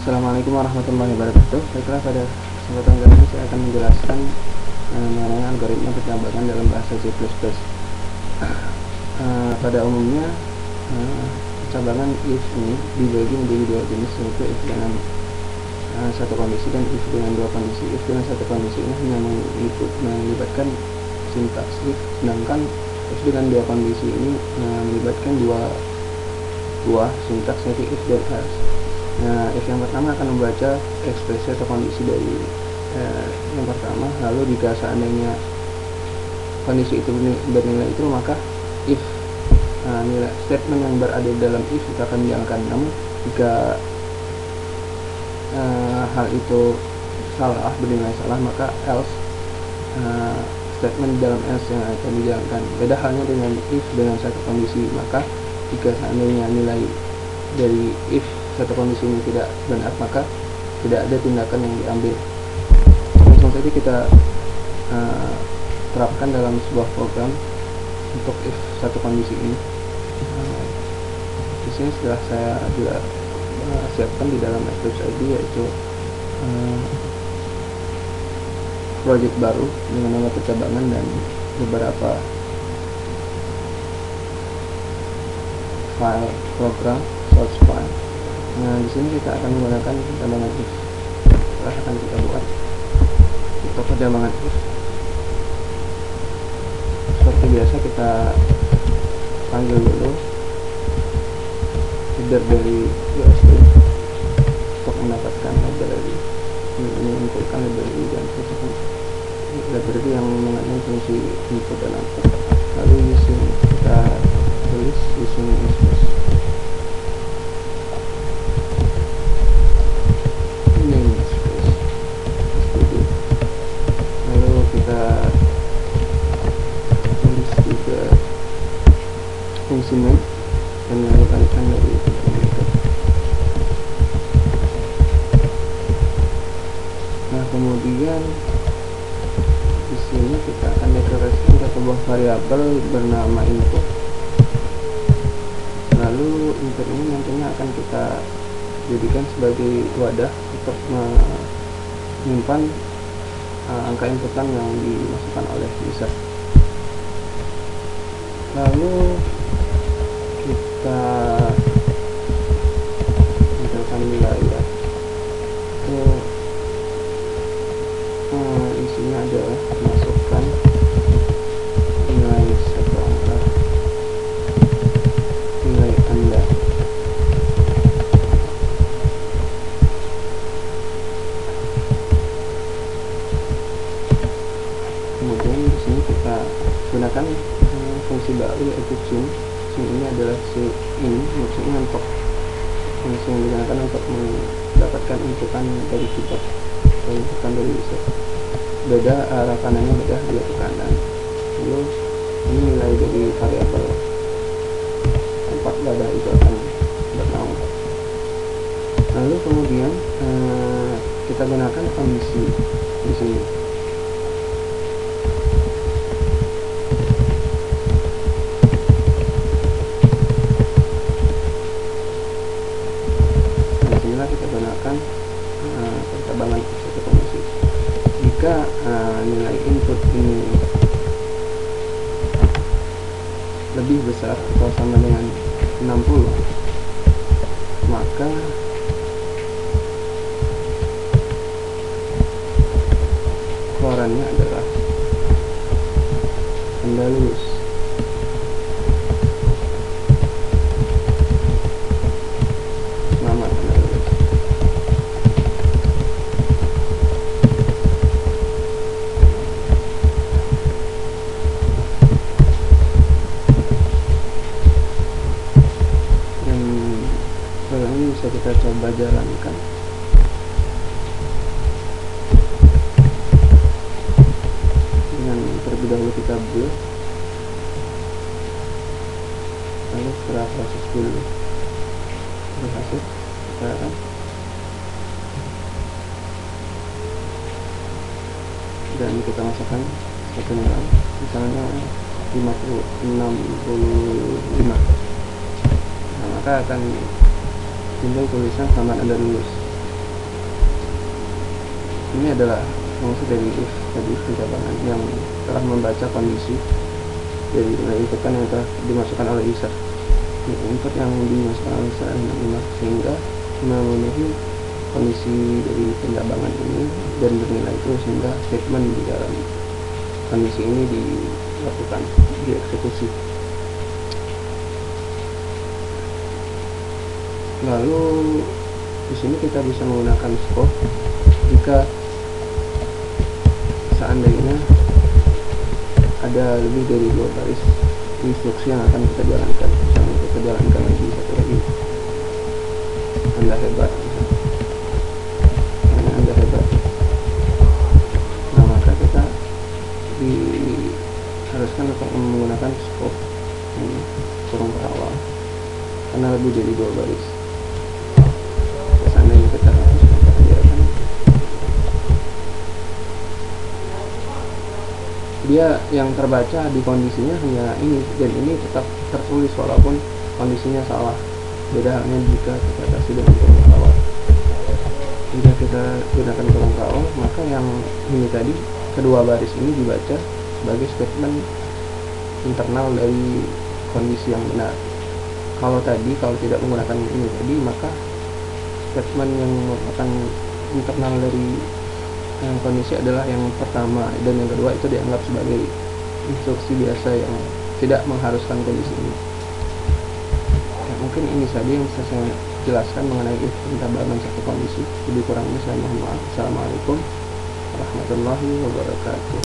Assalamualaikum warahmatullahi wabarakatuh. Baiklah, pada kesempatan kali ini saya akan menjelaskan mengenai algoritma pencabangan dalam bahasa C++. Pada umumnya pencabangan if ini dibagi menjadi dua jenis, yaitu if dengan satu kondisi dan if dengan dua kondisi. If dengan satu kondisi ini hanya melibatkan sintaks if, sedangkan if dengan dua kondisi ini melibatkan dua buah sintaks, yaitu if dan else. Nah, if yang pertama akan membaca ekspresi atau kondisi dari yang pertama, lalu jika seandainya kondisi itu bernilai itu, maka if nilai statement yang berada dalam if itu akan dijalankan. Namun jika hal itu salah, bernilai salah, maka else statement dalam else yang akan dijalankan. Beda halnya dengan if dengan satu kondisi, maka jika seandainya nilai dari if satu kondisi ini tidak benar, maka tidak ada tindakan yang diambil. Langsung saja kita terapkan dalam sebuah program untuk if satu kondisi ini. Di sini sudah saya siapkan di dalam Eclipse ID, yaitu project baru dengan nama pencabangan dan beberapa file program source file. Nah, di sini kita akan menggunakan pencabangan if. Setelah akan kita buat untuk pencabangan if, seperti biasa kita panggil dulu header dari USB untuk mendapatkan library, mengumpulkan library dan library yang mengandung fungsi input dan output. Lalu kita tulis using space fungsi main dan lalu kalikan dari itu. Nah, kemudian di sini kita akan deklarasikan ke sebuah variabel bernama input. Lalu input ini nantinya akan kita jadikan sebagai wadah untuk menyimpan angka inputan yang dimasukkan oleh user. Lalu kita tampilkan wilayah itu isinya adalah masukkan nilai satu angka, nilai Anda. Kemudian di sini kita gunakan fungsi baru, yaitu sum. Sum ini adalah maksudnya untuk fungsi yang digunakan untuk mendapatkan inputan dari keyboard atau inputan dari user. Beda arah kanannya, beda dia ke kanan. Lalu ini nilai dari variabel tempat wadah itu akan bernaung. Lalu kemudian kita gunakan kondisi di sini. Kita gunakan pencabangan satu kondisi. Jika nilai input ini lebih besar atau sama dengan 60, maka keluarannya adalah Anda lulus. Bisa kita coba jalankan. Dengan terlebih dahulu kita build, lalu setelah proses dulu berhasil, kita akan dan kita masukkan satu nilai, misalnya 65. Nah, maka akan timbul tulisan selamat Anda lulus. Ini adalah fungsi dari if tadi, pencabangan yang telah membaca kondisi dari input yang telah dimasukkan oleh user. Input yang dimasukkan oleh user sehingga memenuhi kondisi dari pencabangan ini dan bernilai itu, sehingga statement di dalam kondisi ini dilakukan, dieksekusi. Lalu di sini kita bisa menggunakan scope jika seandainya ada lebih dari 2 baris instruksi yang akan kita jalankan. Misalnya kita jalankan lagi satu lagi, Anda hebat, misalnya Anda hebat. Nah, maka kita diharuskan untuk menggunakan scope ini, kurung awal, karena lebih dari 2 baris. Seandainya kita hapus, maka dia yang terbaca di kondisinya hanya ini, dan ini tetap tertulis walaupun kondisinya salah. Beda halnya jika kita kasih dengan kurung kawal. Jika kita gunakan kurung kawal, maka yang ini tadi, kedua baris ini dibaca sebagai statement internal dari kondisi yang benar. Kalau tidak menggunakan ini tadi, maka statement yang merupakan internal dari kondisi adalah yang pertama, dan yang kedua itu dianggap sebagai instruksi biasa yang tidak mengharuskan kondisi ini. Ya, mungkin ini saja yang bisa saya jelaskan mengenai if pencabangan satu kondisi. Lebih kurangnya saya mohon maaf. Assalamualaikum warahmatullahi wabarakatuh.